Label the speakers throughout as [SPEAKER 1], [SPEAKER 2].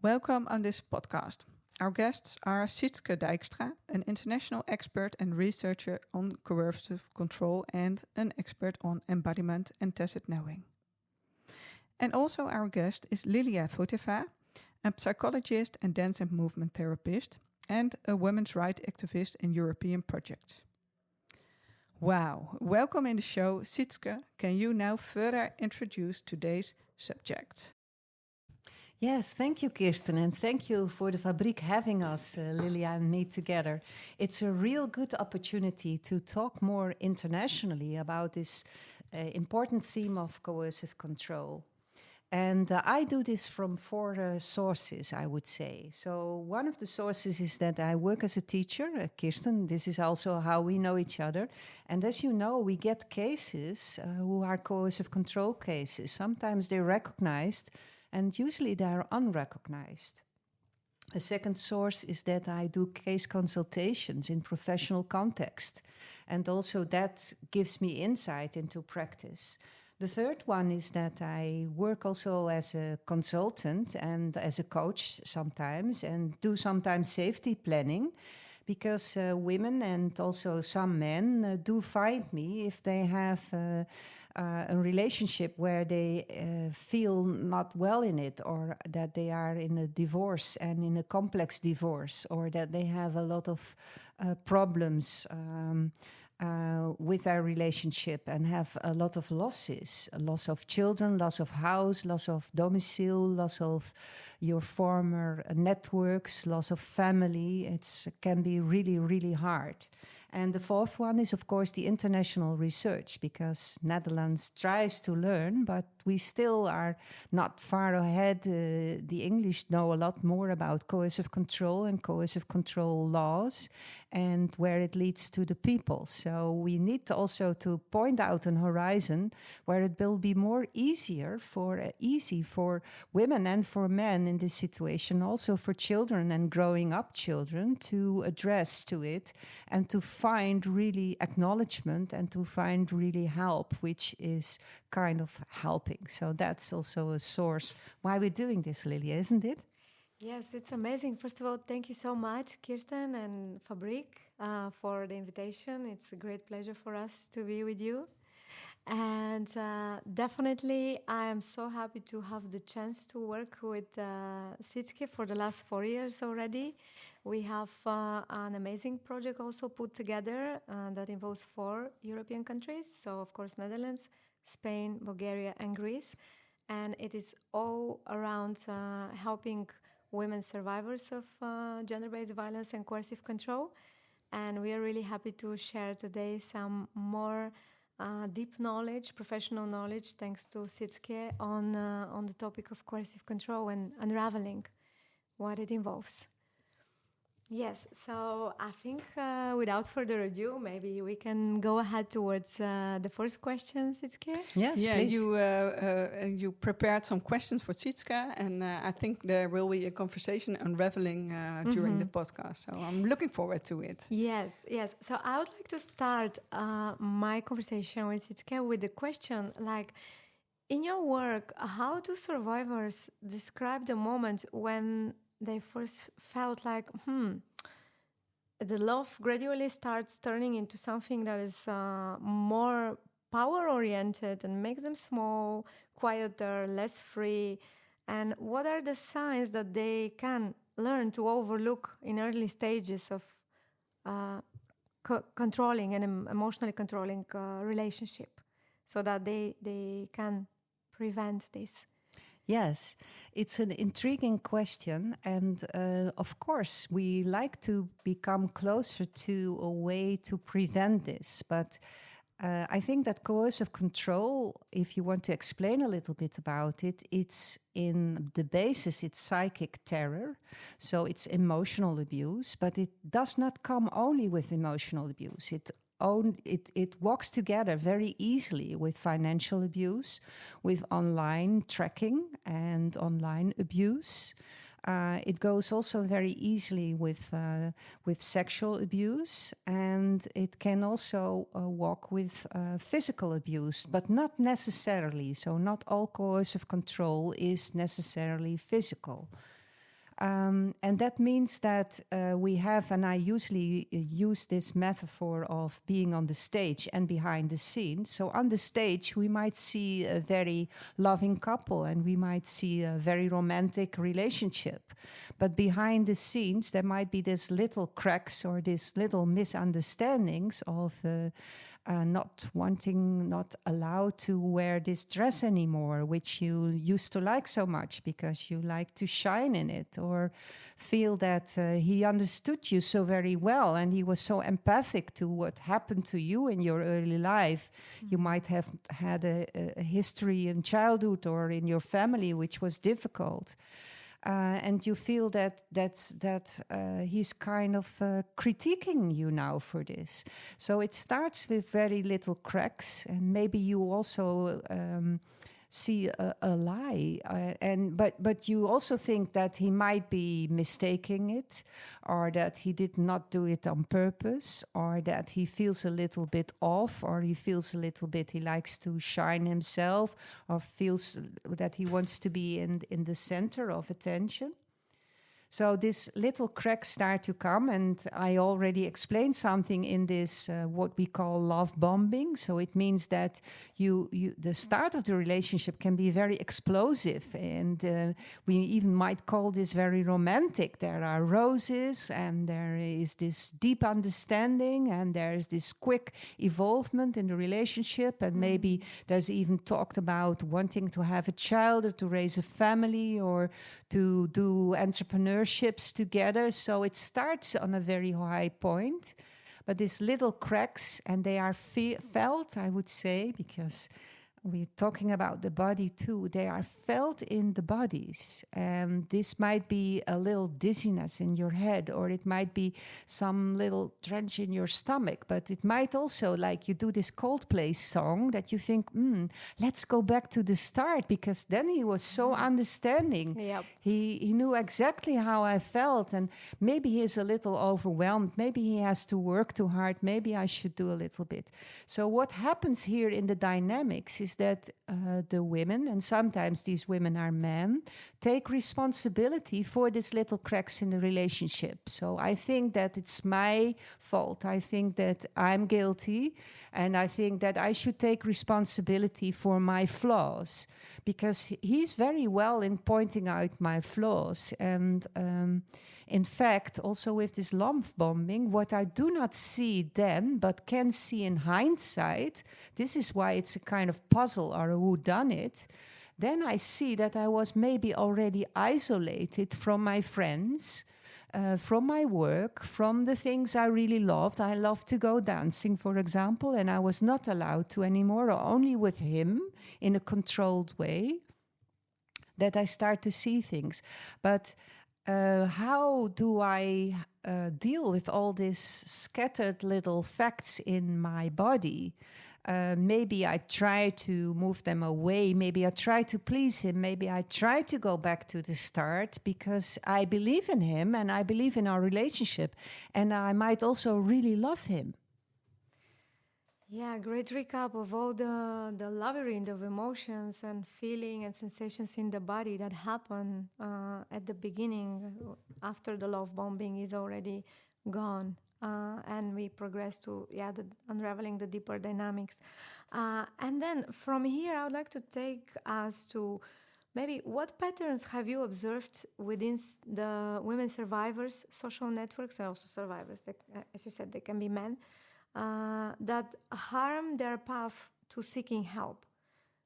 [SPEAKER 1] Welcome on this podcast. Our guests are Sietske Dijkstra, an international expert and researcher on coercive control and an expert on embodiment and tacit knowing. And also our guest is Lilia Voteva, a psychologist and dance and movement therapist and a women's rights activist in European projects. Wow, welcome in the show, Sietske. Can you now further introduce today's subject?
[SPEAKER 2] Yes, thank you, Kirsten, and thank you for the Fabriek having us, Lilia and me together. It's a real good opportunity to talk more internationally about this important theme of coercive control. And I do this from four sources, I would say. So one of the sources is that I work as a teacher. Kirsten, this is also how we know each other. And as you know, we get cases who are coercive control cases. Sometimes they're recognized, and usually they are unrecognized. A second source is that I do case consultations in professional context, and also that gives me insight into practice. The third one is that I work also as a consultant and as a coach sometimes, and do sometimes safety planning, because women and also some men do find me if they have a relationship where they feel not well in it, or that they are in a divorce and in a complex divorce, or that they have a lot of problems with their relationship and have a lot of losses, a loss of children, loss of house, loss of domicile, loss of your former networks, loss of family. It can be really, really hard. And the fourth one is, of course, the international research, because Netherlands tries to learn, but we still are not far ahead. The English know a lot more about coercive control and coercive control laws and where it leads to the people. So we need also to point out an horizon where it will be more easy for women and for men in this situation, also for children and growing up children, to address to it and to find really acknowledgement and to find really help, which is kind of helping. So that's also a source why we're doing this, Lilia, isn't it?
[SPEAKER 3] Yes, it's amazing. First of all, thank you so much, Kirsten and Fabriek, for the invitation. It's a great pleasure for us to be with you. And definitely, I am so happy to have the chance to work with Sietske for the last 4 years already. We have an amazing project also put together that involves 4 European countries. So, of course, Netherlands, Spain, Bulgaria, and Greece. And it is all around helping women survivors of gender-based violence and coercive control. And we are really happy to share today some more deep knowledge, professional knowledge, thanks to Sietske on the topic of coercive control and unraveling what it involves. Yes, so I think without further ado, maybe we can go ahead towards the first question, Sietske.
[SPEAKER 2] Yes,
[SPEAKER 1] yeah,
[SPEAKER 2] please.
[SPEAKER 1] You prepared some questions for Sietske, and I think there will be a conversation unraveling during the podcast. So I'm looking forward to it.
[SPEAKER 3] Yes. So I would like to start my conversation with Sietske with the question, like, in your work, how do survivors describe the moment when they first felt like, the love gradually starts turning into something that is more power-oriented and makes them small, quieter, less free? And what are the signs that they can learn to overlook in early stages of controlling and emotionally controlling relationship, so that they can prevent this?
[SPEAKER 2] Yes, it's an intriguing question. And of course, we like to become closer to a way to prevent this. But I think that coercive control, if you want to explain a little bit about it, it's in the basis, it's psychic terror. So it's emotional abuse, but it does not come only with emotional abuse. It walks together very easily with financial abuse, with online tracking and online abuse. It goes also very easily with sexual abuse, and it can also walk with physical abuse, but not necessarily. So not all coercive control is necessarily physical. And that means that we have, and I usually use this metaphor of being on the stage and behind the scenes. So on the stage, we might see a very loving couple and we might see a very romantic relationship. But behind the scenes, there might be these little cracks or these little misunderstandings of not wanting, not allowed to wear this dress anymore, which you used to like so much because you like to shine in it, or feel that he understood you so very well and he was so empathic to what happened to you in your early life. Mm-hmm. You might have had a history in childhood or in your family which was difficult. And you feel that he's kind of critiquing you now for this. So it starts with very little cracks, and maybe you also see a lie, but you also think that he might be mistaking it, or that he did not do it on purpose, or that he feels a little bit off, or he feels a little bit he likes to shine himself, or feels that he wants to be in the center of attention. So these little cracks start to come, and I already explained something in this, what we call love bombing. So it means that the start of the relationship can be very explosive, and we even might call this very romantic. There are roses, and there is this deep understanding, and there is this quick evolvement in the relationship, and maybe there's even talked about wanting to have a child or to raise a family or to do entrepreneurship together. So it starts on a very high point, but these little cracks, and they are felt, I would say, because we're talking about the body too, they are felt in the bodies. And this might be a little dizziness in your head, or it might be some little trench in your stomach, but it might also, like you do this Coldplay song that you think, let's go back to the start, because then he was so understanding.
[SPEAKER 3] Yep.
[SPEAKER 2] He knew exactly how I felt, and maybe he is a little overwhelmed, maybe he has to work too hard, maybe I should do a little bit. So what happens here in the dynamics is that the women, and sometimes these women are men, take responsibility for these little cracks in the relationship. So I think that it's my fault. I think that I'm guilty, and I think that I should take responsibility for my flaws, because he's very well in pointing out my flaws. And in fact, also with this love bombing, what I do not see then, but can see in hindsight, this is why it's a kind of puzzle or a whodunit, then I see that I was maybe already isolated from my friends, from my work, from the things I really loved. I loved to go dancing, for example, and I was not allowed to anymore, or only with him in a controlled way, that I start to see things. But how do I deal with all these scattered little facts in my body? Maybe I try to move them away. Maybe I try to please him. Maybe I try to go back to the start because I believe in him and I believe in our relationship. And I might also really love him.
[SPEAKER 3] Yeah, great recap of all the labyrinth of emotions and feeling and sensations in the body that happen at the beginning after the love bombing is already gone. And we progress to unraveling the deeper dynamics. And then from here, I would like to take us to maybe what patterns have you observed within the women survivors, social networks, and also survivors, as you said, they can be men, that harm their path to seeking help.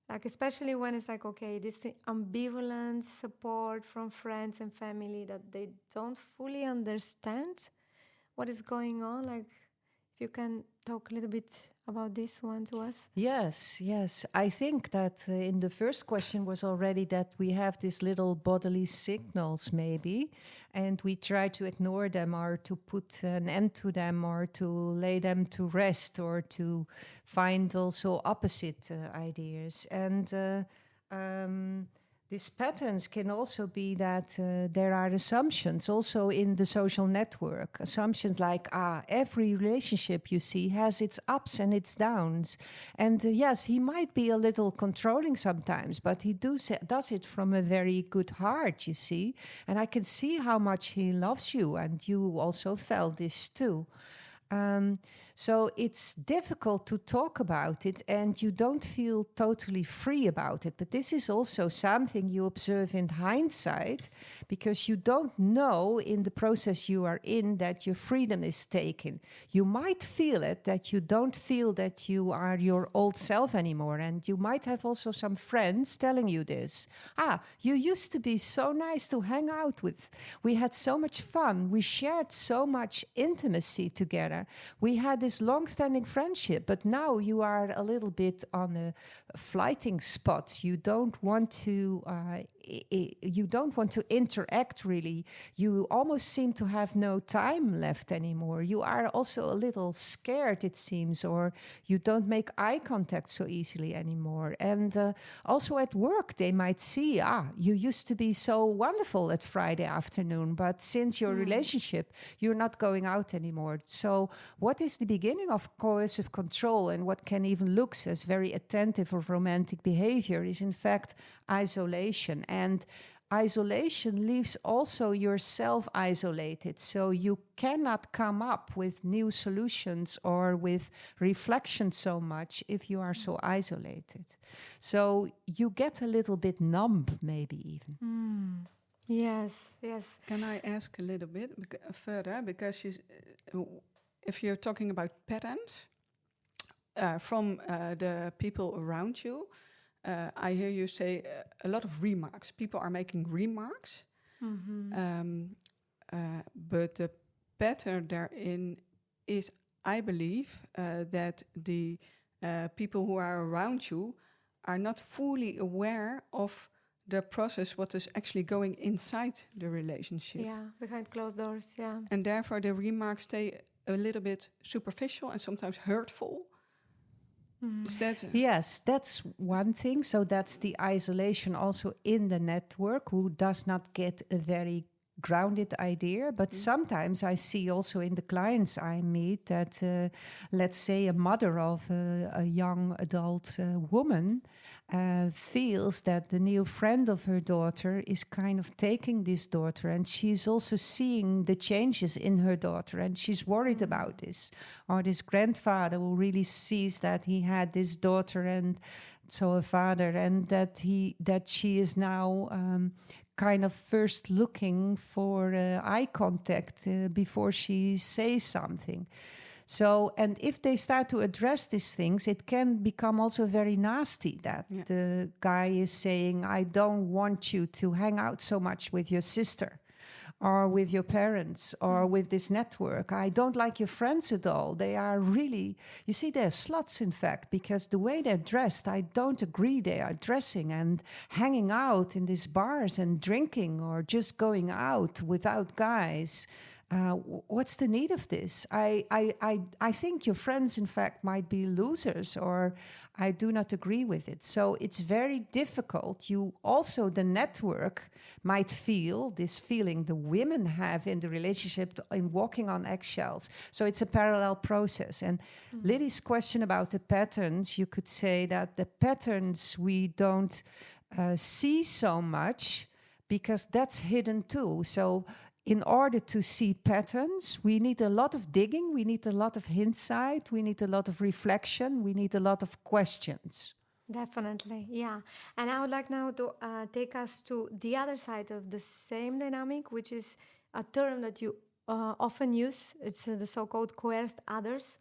[SPEAKER 3] Like especially when it's like, okay, this ambivalent support from friends and family that they don't fully understand what is going on. Like, if you can talk a little bit about this one to us.
[SPEAKER 2] Yes. I think that in the first question was already that we have these little bodily signals maybe, and we try to ignore them or to put an end to them or to lay them to rest or to find also opposite ideas. And These patterns can also be that there are assumptions also in the social network. Assumptions like, every relationship you see has its ups and its downs. And yes, he might be a little controlling sometimes, but he does it from a very good heart, you see. And I can see how much he loves you, and you also felt this too. So it's difficult to talk about it, and you don't feel totally free about it. But this is also something you observe in hindsight, because you don't know in the process you are in that your freedom is taken. You might feel it, that you don't feel that you are your old self anymore. And you might have also some friends telling you this. You used to be so nice to hang out with. We had so much fun. We shared so much intimacy together. We had this long-standing friendship, but now you are a little bit on a flighting spot. You don't want to interact really. You almost seem to have no time left anymore. You are also a little scared, it seems, or you don't make eye contact so easily anymore. And also at work, they might see, you used to be so wonderful at Friday afternoon, but since your relationship, you're not going out anymore. So what is the beginning of coercive control, and what can even look as very attentive or romantic behavior, is in fact isolation. And isolation leaves also yourself isolated. So you cannot come up with new solutions or with reflection so much if you are so isolated. So you get a little bit numb, maybe even.
[SPEAKER 3] Yes.
[SPEAKER 1] Can I ask a little bit further? Because if you're talking about patterns from the people around you, I hear you say a lot of remarks. People are making remarks, but the pattern therein is, I believe, that the people who are around you are not fully aware of the process, what is actually going inside the relationship.
[SPEAKER 3] Yeah, behind closed doors, yeah.
[SPEAKER 1] And therefore the remarks stay a little bit superficial and sometimes hurtful. Is that
[SPEAKER 2] Yes, that's one thing. So that's the isolation also in the network, who does not get a very grounded idea. But sometimes I see also in the clients I meet that, let's say, a mother of a young adult woman feels that the new friend of her daughter is kind of taking this daughter, and she's also seeing the changes in her daughter, and she's worried about this. Or this grandfather who really sees that he had this daughter and so a father, and that she is now kind of first looking for eye contact before she says something. So, and if they start to address these things, it can become also very nasty that the guy is saying, I don't want you to hang out so much with your sister or with your parents or with this network. I don't like your friends at all. They are really, you see, they're sluts, in fact, because the way they're dressed, I don't agree. They are dressing and hanging out in these bars and drinking or just going out without guys. What's the need of this? I think your friends, in fact, might be losers, or I do not agree with it. So it's very difficult. You also, the network might feel this feeling the women have in the relationship in walking on eggshells. So it's a parallel process. And Lily's question about the patterns, you could say that the patterns we don't see so much because that's hidden too. So in order to see patterns, we need a lot of digging, we need a lot of insight, we need a lot of reflection, we need a lot of questions.
[SPEAKER 3] Definitely, yeah. And I would like now to take us to the other side of the same dynamic, which is a term that you often use. It's the so-called coerced others,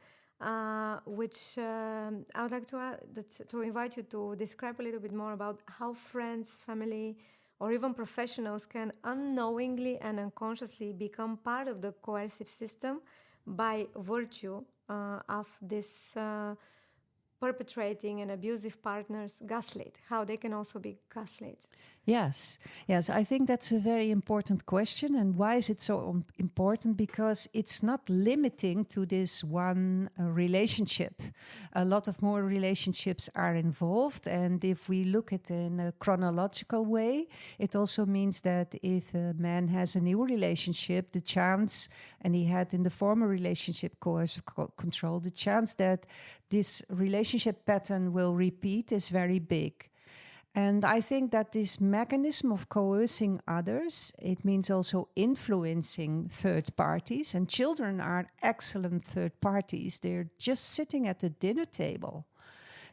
[SPEAKER 3] which I would like to invite you to describe a little bit more about how friends, family, or even professionals can unknowingly and unconsciously become part of the coercive system by virtue of this perpetrating and abusive partners gaslit, how they can also be gaslit?
[SPEAKER 2] Yes, yes, I think that's a very important question. And why is it so important? Because it's not limiting to this one relationship. A lot of more relationships are involved. And if we look at it in a chronological way, it also means that if a man has a new relationship, the chance, and he had in the former relationship coercive control, the chance that this relationship pattern will repeat is very big. And I think that this mechanism of coercing others, it means also influencing third parties. And children are excellent third parties. They're just sitting at the dinner table.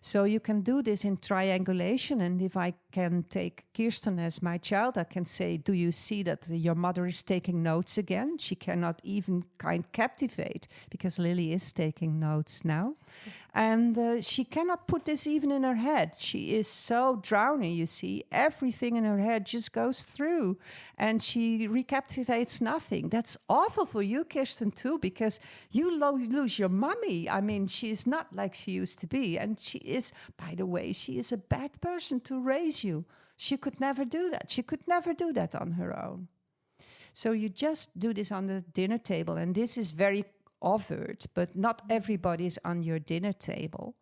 [SPEAKER 2] So you can do this in triangulation. And if I can take Kirsten as my child, I can say, do you see that your mother is taking notes again? She cannot even captivate, because Lily is taking notes now. And she cannot put this even in her head. She is so drowning, you see. Everything in her head just goes through. And she recaptivates nothing. That's awful for you, Kirsten, too, because you lose your mommy. I mean, she is not like she used to be. And she is, by the way, she is a bad person to raise you. She could never do that. She could never do that on her own. So you just do this on the dinner table. And this is very overt, but not everybody is on your dinner table.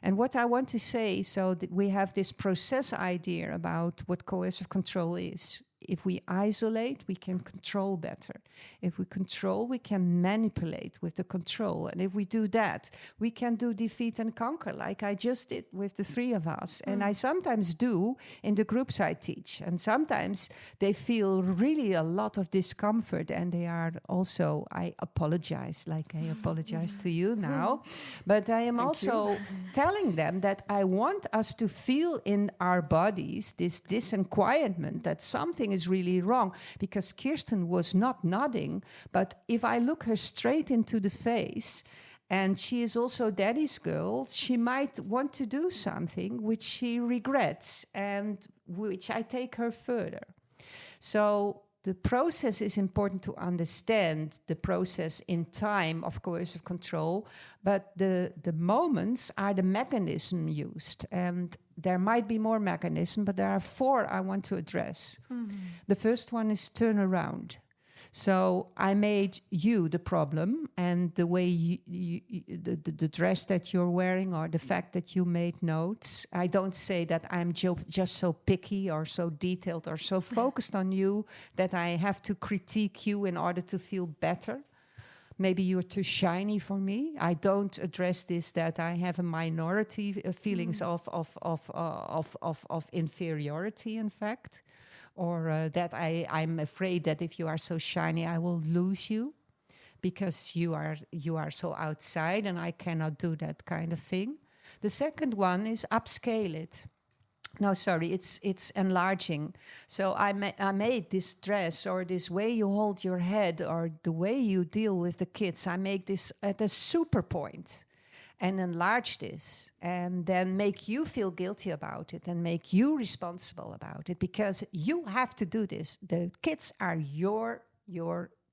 [SPEAKER 2] And what I want to say, so that we have this process idea about what coercive control is. If we isolate, we can control better. If we control, we can manipulate with the control. And if we do that, we can do defeat and conquer, like I just did with the three of us. And I sometimes do in the groups I teach. And sometimes they feel really a lot of discomfort. And they are also, I apologize, like I apologize to you now. But I am also telling them that I want us to feel in our bodies this disquietment, that something is really wrong, because Kirsten was not nodding, but if I look her straight into the face, and she is also daddy's girl, she might want to do something which she regrets and which I take her further. So the process is important to understand, the process in time of coercive control, but the moments are the mechanism used. And there might be more mechanism, but there are 4 I want to address. The first one is turn around. So I made you the problem, and the way the dress that you're wearing, or the fact that you made notes. I don't say that I'm just so picky or so detailed or so focused on you that I have to critique you in order to feel better. Maybe you're too shiny for me. I don't address this that I have a minority feelings of inferiority, in fact. Or that I'm afraid that if you are so shiny, I will lose you because you are so outside, and I cannot do that kind of thing. The second one is upscale it. No, sorry, it's enlarging. So I made this dress, or this way you hold your head, or the way you deal with the kids. I make this at a super point. And enlarge this, and then make you feel guilty about it, and make you responsible about it, because you have to do this. The kids are your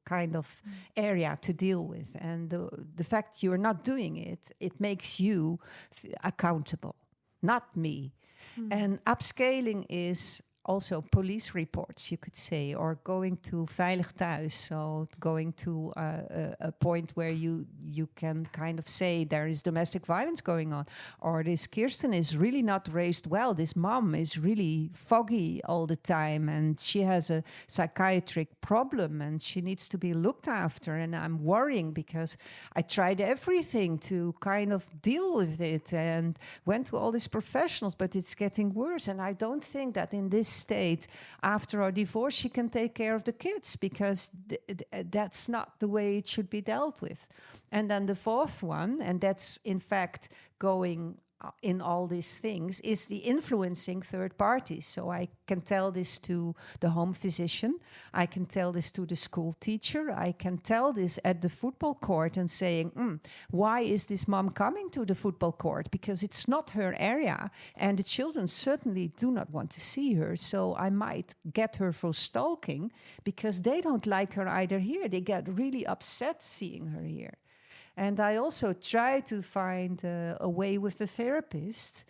[SPEAKER 2] kind of area to deal with, and the fact you're not doing it, it makes you accountable, not me. And upscaling is also police reports, you could say, or going to Veilig Thuis, so going to a point where you can kind of say there is domestic violence going on, or this Kirsten is really not raised well, this mom is really foggy all the time, and she has a psychiatric problem, and she needs to be looked after, and I'm worrying because I tried everything to kind of deal with it, and went to all these professionals, but it's getting worse, and I don't think that in this state after our divorce she can take care of the kids, because that's not the way it should be dealt with. And then the fourth one, and that's in fact going in all these things, is the influencing third parties. So I can tell this to the home physician, I can tell this to the school teacher, I can tell this at the football court and saying, why is this mom coming to the football court? Because it's not her area, and the children certainly do not want to see her. So I might get her for stalking, because they don't like her either here. They get really upset seeing her here. And I also try to find a way with the therapist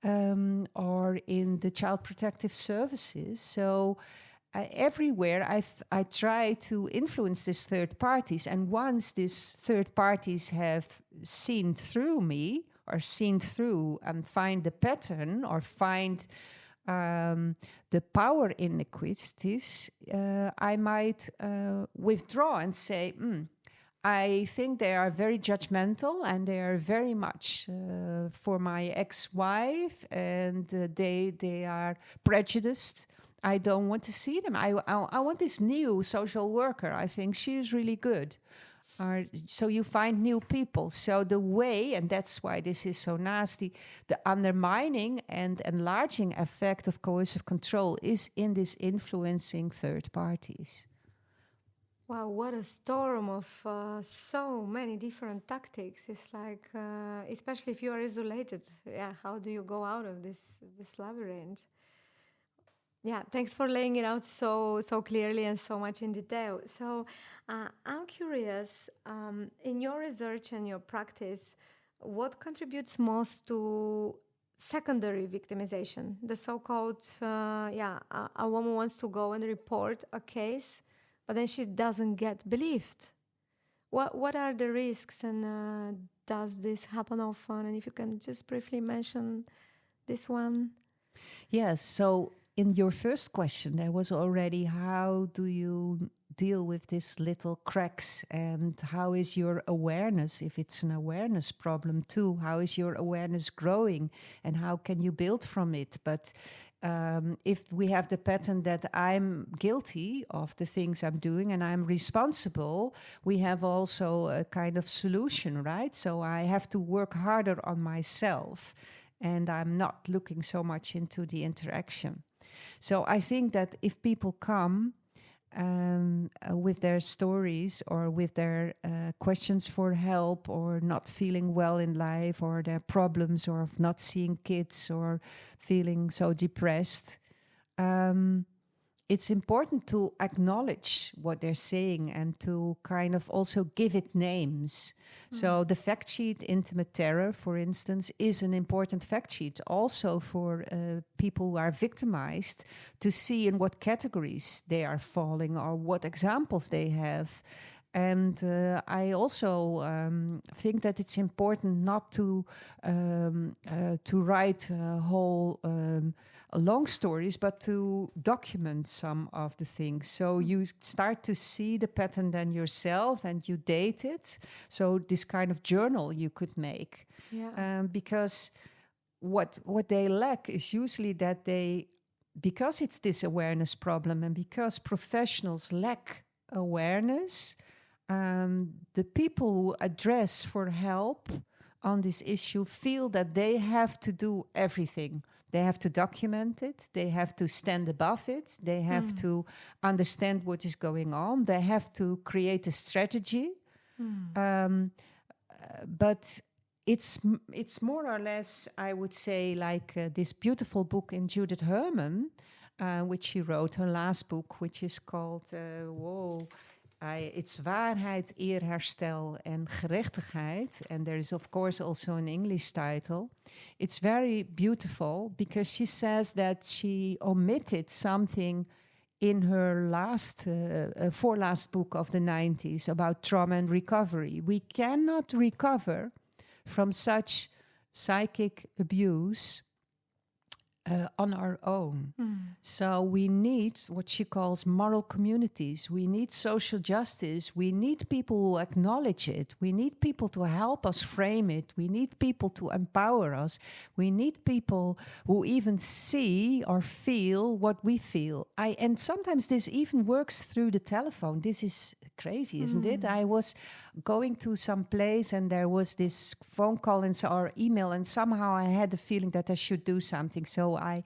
[SPEAKER 2] or in the child protective services. So everywhere I try to influence these third parties. And once these third parties have seen through me or seen through and find the pattern or find the power inequities, I might withdraw and say, I think they are very judgmental and they are very much for my ex-wife, and they are prejudiced. I don't want to see them. I want this new social worker. I think she is really good. So you find new people. So the way, and that's why this is so nasty, the undermining and enlarging effect of coercive control is in this influencing third parties.
[SPEAKER 3] Wow, what a storm of so many different tactics. It's like, especially if you are isolated, how do you go out of this labyrinth? Yeah, thanks for laying it out so clearly and so much in detail. So I'm curious, in your research and your practice, what contributes most to secondary victimization? The so-called, a woman wants to go and report a case, but then she doesn't get believed. What are the risks, and does this happen often? And if you can just briefly mention this one.
[SPEAKER 2] Yes, so in your first question, there was already how do you deal with these little cracks, and how is your awareness, if it's an awareness problem too, how is your awareness growing and how can you build from it? But if we have the pattern that I'm guilty of the things I'm doing and I'm responsible, we have also a kind of solution, right? So I have to work harder on myself and I'm not looking so much into the interaction. So I think that if people come with their stories or with their questions for help, or not feeling well in life, or their problems, or of not seeing kids, or feeling so depressed, it's important to acknowledge what they're saying and to kind of also give it names. So the fact sheet Intimate Terror, for instance, is an important fact sheet also for people who are victimized, to see in what categories they are falling or what examples they have. And I also think that it's important not to write whole long stories, but to document some of the things. So you start to see the pattern then yourself, and you date it. So this kind of journal you could make, because what they lack is usually that because it's this awareness problem, and because professionals lack awareness. The people who address for help on this issue feel that they have to do everything. They have to document it. They have to stand above it. They have to understand what is going on. They have to create a strategy. But it's more or less, I would say, like this beautiful book in Judith Herman, which she wrote, her last book, which is called, it's Waarheid, Eerherstel en Gerechtigheid. And there is, of course, also an English title. It's very beautiful because she says that she omitted something in her last book of the 90s about trauma and recovery. We cannot recover from such psychic abuse on our own. So we need what she calls moral communities. We need social justice. We need people who acknowledge it. We need people to help us frame it. We need people to empower us. We need people who even see or feel what we feel. And sometimes this even works through the telephone. This is crazy, isn't it? I was going to some place and there was this phone call or email, and somehow I had the feeling that I should do something. So I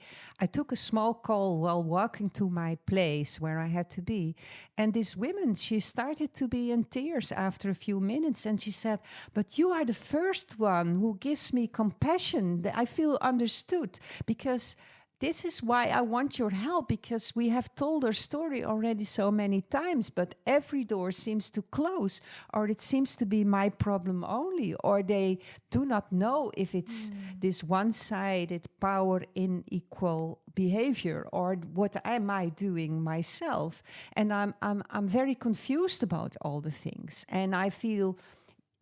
[SPEAKER 2] took a small call while walking to my place where I had to be. And this woman, she started to be in tears after a few minutes. And she said, "But you are the first one who gives me compassion. I feel understood." Because this is why I want your help, because we have told our story already so many times, but every door seems to close, or it seems to be my problem only, or they do not know if it's this one-sided power in equal behavior, or what am I doing myself? And I'm very confused about all the things. And I feel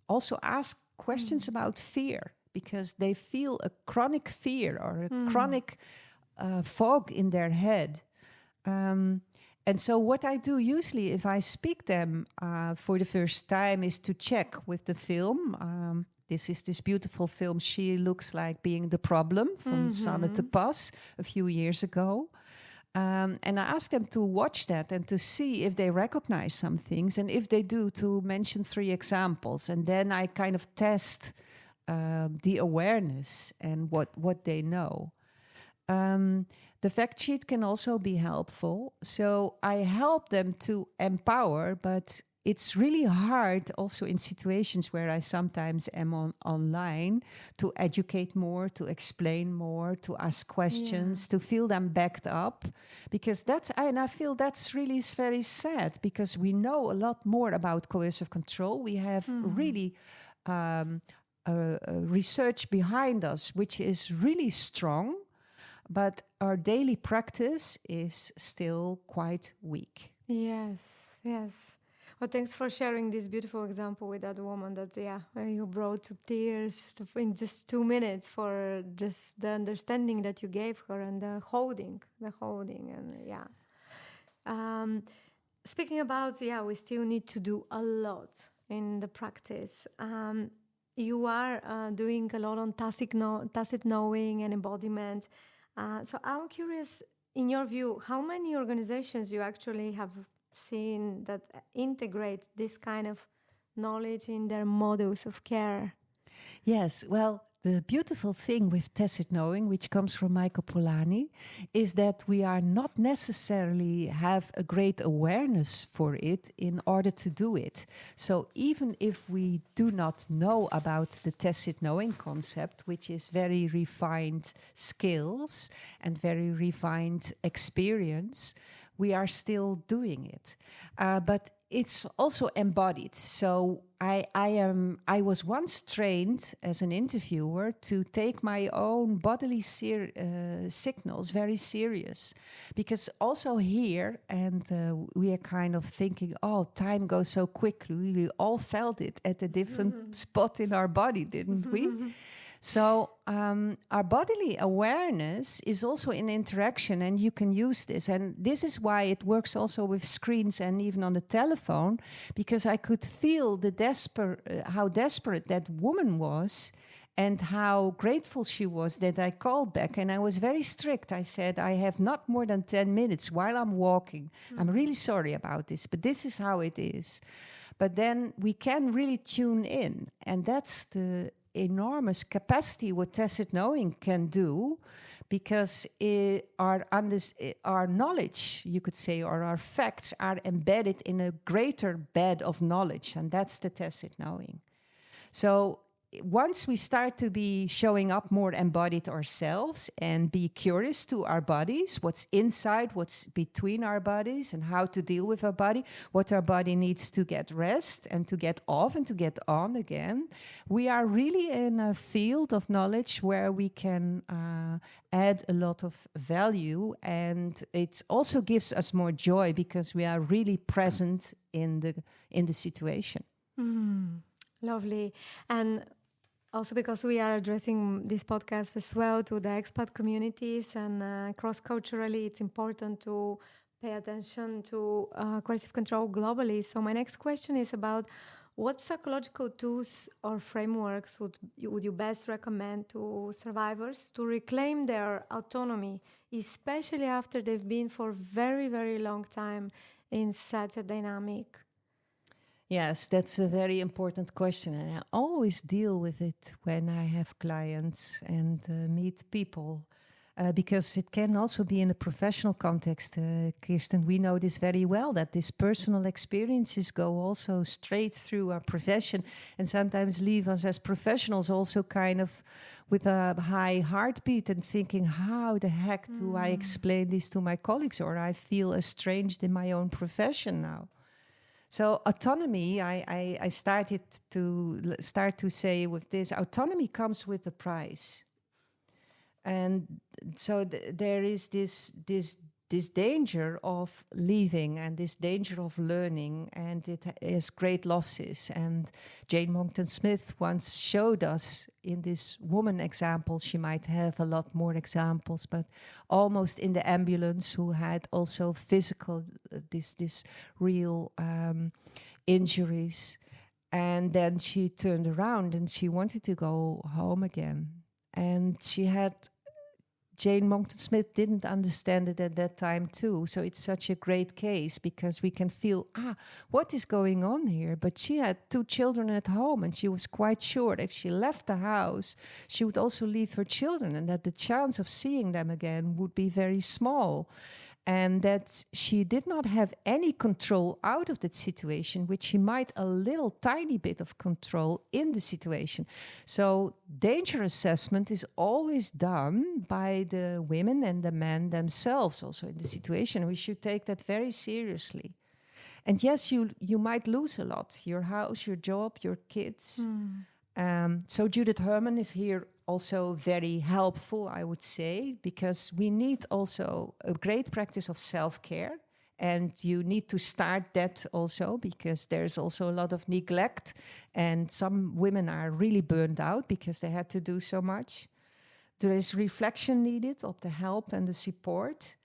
[SPEAKER 2] also ask questions about fear, because they feel a chronic fear or a chronic fog in their head. And so what I do usually if I speak them for the first time is to check with the film. This is this beautiful film, She Looks Like Being the Problem, from Sanne de Pas a few years ago. And I ask them to watch that and to see if they recognize some things. And if they do, to mention 3 examples. And then I kind of test the awareness and what they know. The fact sheet can also be helpful. So I help them to empower, but it's really hard also in situations where I sometimes am online to educate more, to explain more, to ask questions, to feel them backed up. Because I feel that's really very sad, because we know a lot more about coercive control. We have really research behind us, which is really strong. But our daily practice is still quite weak.
[SPEAKER 3] Yes. Well, thanks for sharing this beautiful example with that woman that, you brought to tears in just 2 minutes, for just the understanding that you gave her and the holding, and speaking about, we still need to do a lot in the practice. You are doing a lot on tacit knowing and embodiment. So I'm curious, in your view, how many organizations you actually have seen that integrate this kind of knowledge in their models of care?
[SPEAKER 2] Yes, well, the beautiful thing with tacit knowing, which comes from Michael Polanyi, is that we are not necessarily have a great awareness for it in order to do it. So even if we do not know about the tacit knowing concept, which is very refined skills and very refined experience, we are still doing it. But it's also embodied. So I was once trained as an interviewer to take my own bodily signals very serious, because also here, and we are kind of thinking, oh, time goes so quickly. We all felt it at a different spot in our body, didn't we? So our bodily awareness is also in interaction, and you can use this. And this is why it works also with screens and even on the telephone, because I could feel how desperate that woman was and how grateful she was that I called back. And I was very strict. I said, I have not more than 10 minutes while I'm walking. I'm really sorry about this, but this is how it is. But then we can really tune in, and that's the enormous capacity what tacit knowing can do, because our knowledge, you could say, or our facts are embedded in a greater bed of knowledge, and that's the tacit knowing. So once we start to be showing up more embodied ourselves and be curious to our bodies, what's inside, what's between our bodies, and how to deal with our body, what our body needs to get rest and to get off and to get on again, we are really in a field of knowledge where we can add a lot of value, and it also gives us more joy because we are really present in the situation.
[SPEAKER 3] Lovely. And also because we are addressing this podcast as well to the expat communities, and cross-culturally, it's important to pay attention to coercive control globally. So my next question is about what psychological tools or frameworks would you best recommend to survivors to reclaim their autonomy, especially after they've been for a very, very long time in such a dynamic?
[SPEAKER 2] Yes, that's a very important question, and I always deal with it when I have clients and meet people. because it can also be in a professional context. Kirsten, we know this very well, that these personal experiences go also straight through our profession and sometimes leave us as professionals also kind of with a high heartbeat and thinking, how the heck do I explain this to my colleagues, or I feel estranged in my own profession now. So autonomy, I started to say with this, autonomy comes with a price. And so there is this danger of leaving and this danger of learning, and it has great losses. And Jane Monckton Smith once showed us in this woman example, she might have a lot more examples, but almost in the ambulance, who had also physical, this real injuries. And then she turned around and she wanted to go home again. And she had, Jane Monckton Smith didn't understand it at that time too. So it's such a great case because we can feel, what is going on here? But she had 2 children at home and she was quite sure if she left the house, she would also leave her children and that the chance of seeing them again would be very small. And that she did not have any control out of that situation, which she might a little tiny bit of control in the situation. So danger assessment is always done by the women and the men themselves also in the situation. We should take that very seriously. And yes, you might lose a lot, your house, your job, your kids. So Judith Herman is here also very helpful, I would say, because we need also a great practice of self-care. And you need to start that also because there's also a lot of neglect. And some women are really burned out because they had to do so much. There is reflection needed of the help and the support.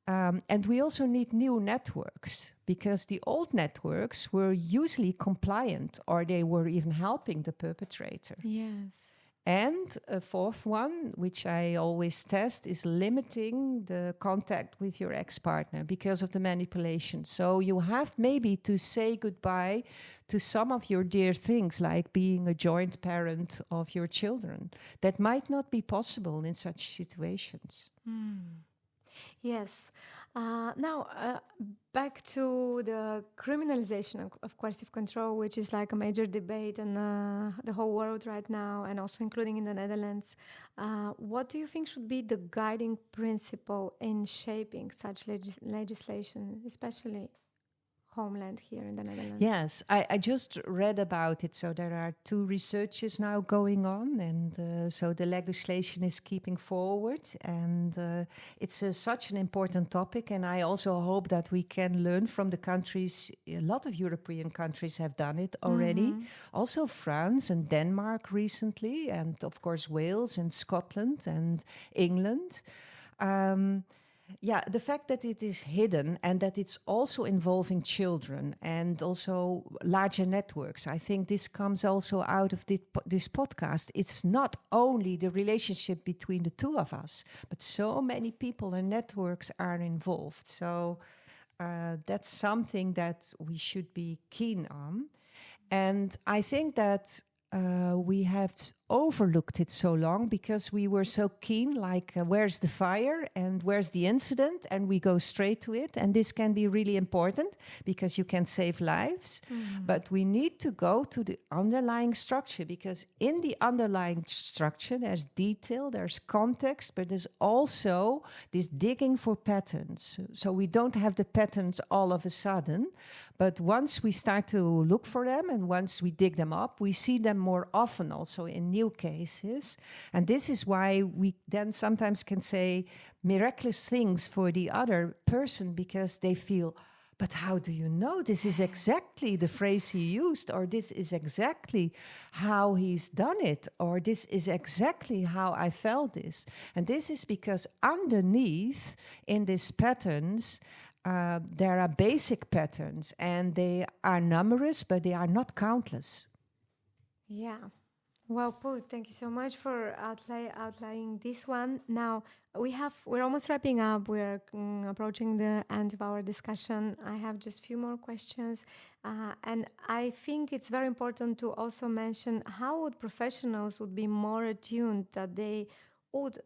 [SPEAKER 2] And we also need new networks because the old networks were usually compliant or they were even helping the perpetrator.
[SPEAKER 3] Yes.
[SPEAKER 2] And a fourth one, which I always test, is limiting the contact with your ex-partner because of the manipulation. So you have maybe to say goodbye to some of your dear things, like being a joint parent of your children. That might not be possible in such situations.
[SPEAKER 3] Yes. Now, back to the criminalization of coercive control, which is like a major debate in the whole world right now, and also including in the Netherlands. What do you think should be the guiding principle in shaping such legislation, especially homeland here in the Netherlands?
[SPEAKER 2] Yes, I just read about it. So there are 2 researches now going on, and so the legislation is keeping forward, and it's such an important topic. And I also hope that we can learn from the countries. A lot of European countries have done it already. Also France and Denmark recently, and of course Wales and Scotland and England. Yeah, the fact that it is hidden and that it's also involving children and also larger networks. I think this comes also out of this podcast. It's not only the relationship between the 2 of us, but so many people and networks are involved. So that's something that we should be keen on. And I think that we have overlooked it so long because we were so keen, like where's the fire and where's the incident, and we go straight to it. And this can be really important because you can save lives, but we need to go to the underlying structure, because in the underlying structure there's detail, there's context, but there's also this digging for patterns. So we don't have the patterns all of a sudden, but once we start to look for them and once we dig them up, we see them more often also in new cases. And this is why we then sometimes can say miraculous things for the other person, because they feel, but how do you know? This is exactly the phrase he used, or this is exactly how he's done it, or this is exactly how I felt this. And this is because underneath in these patterns, there are basic patterns, and they are numerous, but they are not countless.
[SPEAKER 3] Yeah. Well put. Thank you so much for outlining this one. Now, we're almost wrapping up. We're approaching the end of our discussion. I have just a few more questions. And I think it's very important to also mention how would professionals would be more attuned, that they would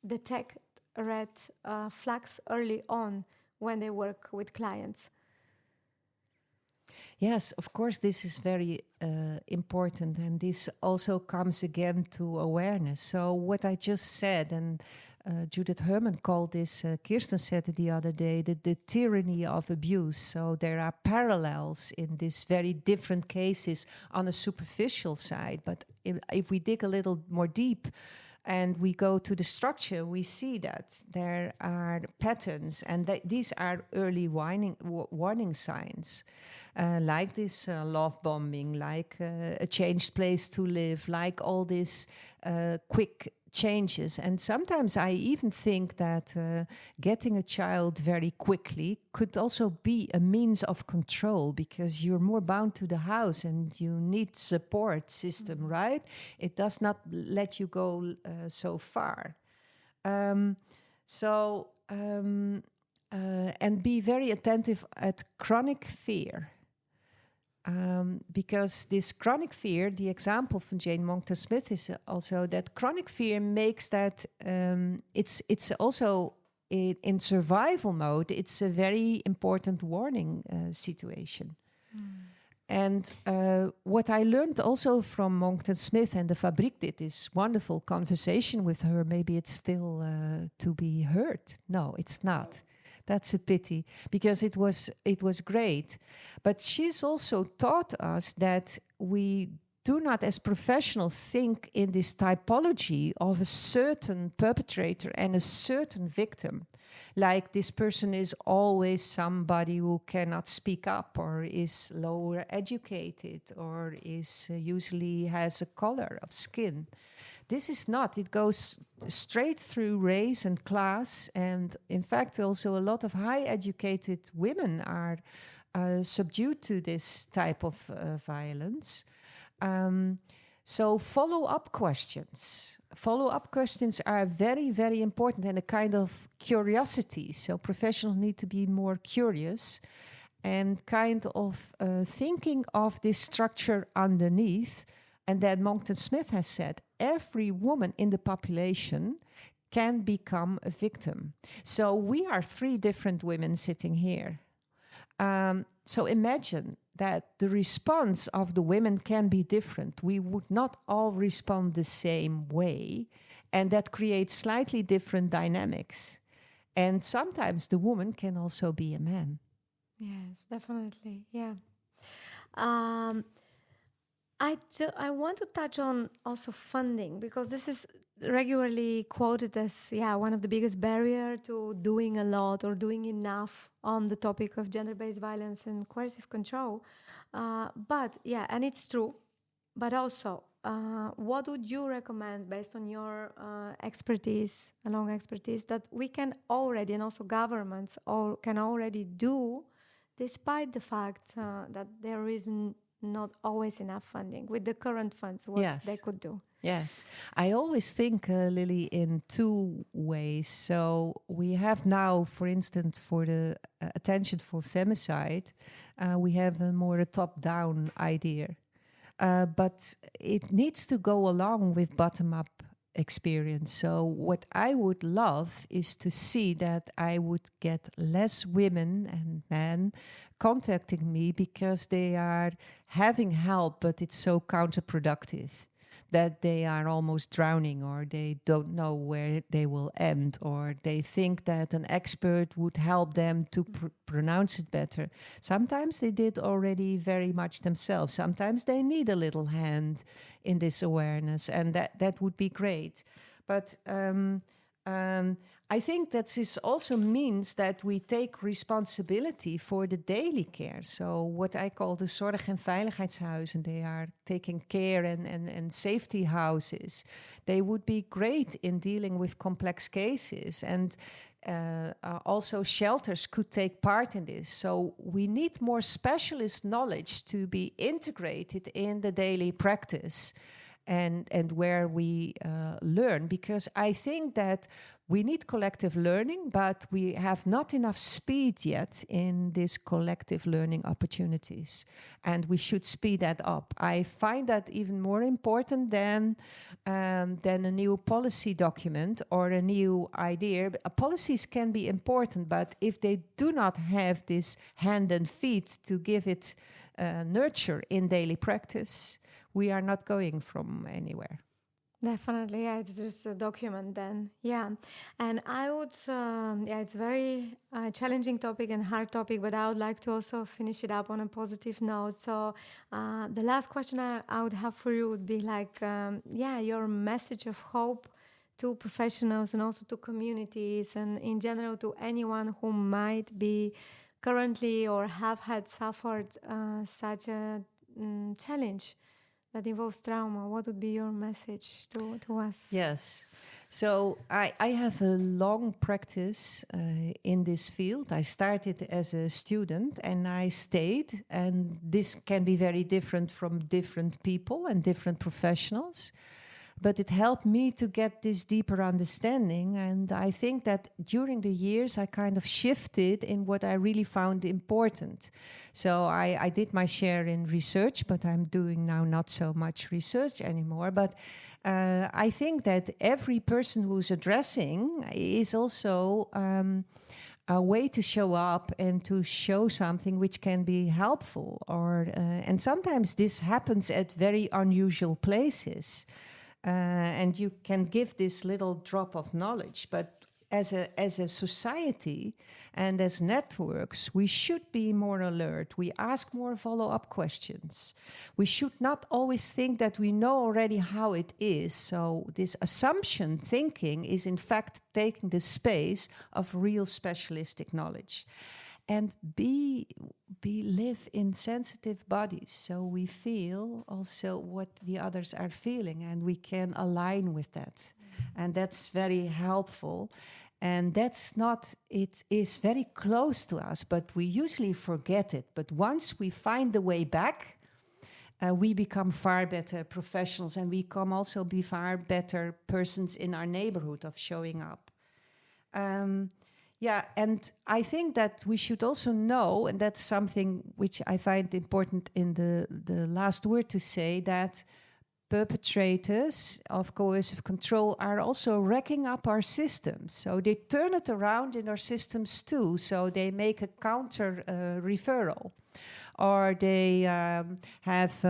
[SPEAKER 3] detect red flags early on when they work with clients?
[SPEAKER 2] Yes, of course, this is very important, and this also comes again to awareness. So what I just said, and Judith Herman called this, Kirsten said it the other day, the tyranny of abuse. So there are parallels in these very different cases on a superficial side. But if we dig a little more deep, and we go to the structure, we see that there are patterns, and these are early warning signs, like this love bombing, like a changed place to live, like all these quick changes. And sometimes I even think that getting a child very quickly could also be a means of control, because you're more bound to the house and you need support system, right? It does not let you go so far. And be very attentive at chronic fear. Because this chronic fear, the example from Jane Monckton Smith is also that chronic fear makes that it's also in survival mode. It's a very important warning situation. And what I learned also from Monckton Smith, and the Fabriek did this wonderful conversation with her, maybe it's still to be heard. No, it's not. That's a pity, because it was great. But she's also taught us that we do not, as professionals, think in this typology of a certain perpetrator and a certain victim. Like this person is always somebody who cannot speak up, or is lower educated, or is usually has a color of skin. This is not. It goes straight through race and class. And in fact, also a lot of high educated women are subdued to this type of violence. So follow-up questions. Follow-up questions are very, very important, and a kind of curiosity. So professionals need to be more curious and kind of thinking of this structure underneath. And then Monckton Smith has said, every woman in the population can become a victim. So we are 3 different women sitting here. So imagine that the response of the women can be different. We would not all respond the same way, and that creates slightly different dynamics. And sometimes the woman can also be a man.
[SPEAKER 3] Yes, definitely. Yeah. I want to touch on also funding, because this is regularly quoted as one of the biggest barrier to doing a lot or doing enough on the topic of gender-based violence and coercive control. And it's true. But also, what would you recommend, based on your expertise, that we can already, and also governments can already do, despite the fact that there isn't not always enough funding with the current funds, what they could do?
[SPEAKER 2] Yes. I always think, Lily, in 2 ways. So we have now, for instance, for the attention for femicide, we have a top-down idea. But it needs to go along with bottom-up experience. So what I would love is to see that I would get less women and men contacting me because they are having help, but it's so counterproductive that they are almost drowning, or they don't know where they will end, or they think that an expert would help them to pronounce it better. Sometimes they did already very much themselves. Sometimes they need a little hand in this awareness, and that would be great. But I think that this also means that we take responsibility for the daily care. So what I call the zorg- en veiligheidshuizen, they are taking care and safety houses. They would be great in dealing with complex cases. And also shelters could take part in this. So we need more specialist knowledge to be integrated in the daily practice. and where we learn, because I think that we need collective learning, but we have not enough speed yet in these collective learning opportunities, and we should speed that up. I find that even more important than a new policy document or a new idea. Policies can be important, but if they do not have this hand and feet to give it nurture in daily practice, we are not going from anywhere.
[SPEAKER 3] Definitely, yeah, it's just a document then, yeah. And I would, it's a very challenging topic and hard topic, but I would like to also finish it up on a positive note. So the last question I would have for you would be like, your message of hope to professionals and also to communities and in general to anyone who might be currently or have had suffered such a challenge that involves trauma. What would be your message to us?
[SPEAKER 2] Yes. So I have a long practice in this field. I started as a student and I stayed. And this can be very different from different people and different professionals. But it helped me to get this deeper understanding. And I think that during the years, I kind of shifted in what I really found important. So I did my share in research, but I'm doing now not so much research anymore. But I think that every person who's addressing is also a way to show up and to show something which can be helpful. And sometimes this happens at very unusual places. And you can give this little drop of knowledge, but as a society and as networks, we should be more alert. We ask more follow-up questions. We should not always think that we know already how it is. So this assumption thinking is in fact taking the space of real specialistic knowledge. And live in sensitive bodies, so we feel also what the others are feeling, and we can align with that. And that's very helpful. And it is very close to us, but we usually forget it. But once we find the way back, we become far better professionals, and we can also be far better persons in our neighborhood of showing up. Yeah, and I think that we should also know, and that's something which I find important in the last word to say, that perpetrators of coercive control are also wrecking up our systems. So they turn it around in our systems too. So they make a counter referral. Or they have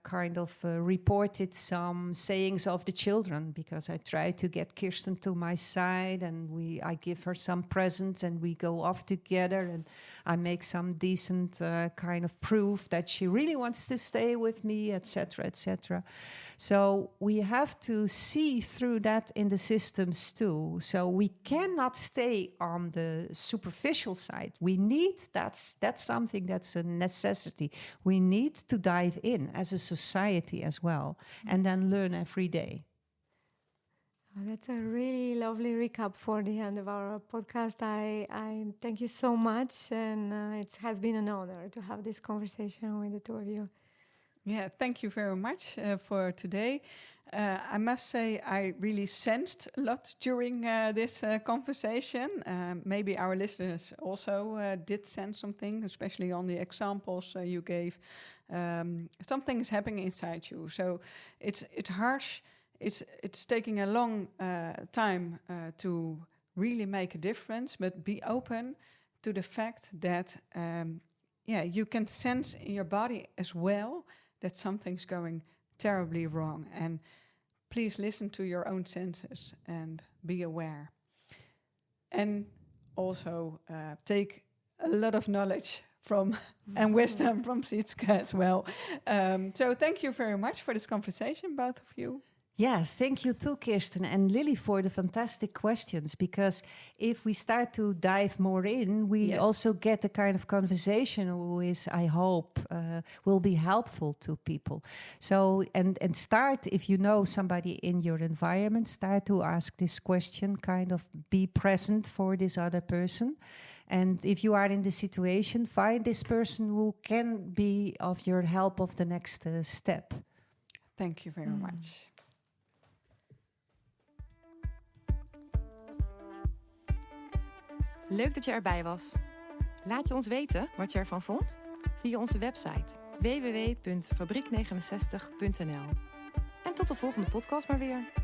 [SPEAKER 2] kind of reported some sayings of the children, because I try to get Kirsten to my side, and I give her some presents, and we go off together, and I make some decent kind of proof that she really wants to stay with me, etc., etc. So we have to see through that in the systems too. So we cannot stay on the superficial side. We need, that's something that's a necessity. We need to dive in as a society as well, and then learn every day.
[SPEAKER 3] Oh, that's a really lovely recap for the end of our podcast. I thank you so much, and it has been an honor to have this conversation with the two of you.
[SPEAKER 1] Yeah, thank you very much for today. I must say I really sensed a lot during this conversation. Maybe our listeners also did sense something, especially on the examples you gave. Something is happening inside you. So it's harsh. It's taking a long time to really make a difference, but be open to the fact that you can sense in your body as well that something's going terribly wrong. And please listen to your own senses and be aware. And also take a lot of knowledge from and wisdom from Sietske as well. So thank you very much for this conversation, both of you.
[SPEAKER 2] Yeah, thank you too, Kirsten and Lily, for the fantastic questions. Because if we start to dive more in, we also get a kind of conversation who is, I hope, will be helpful to people. So, and start, if you know somebody in your environment, start to ask this question, kind of be present for this other person. And if you are in the situation, find this person who can be of your help of the next step.
[SPEAKER 1] Thank you very much.
[SPEAKER 4] Leuk dat je erbij was. Laat je ons weten wat je ervan vond via onze website www.fabriek69.nl. En tot de volgende podcast maar weer.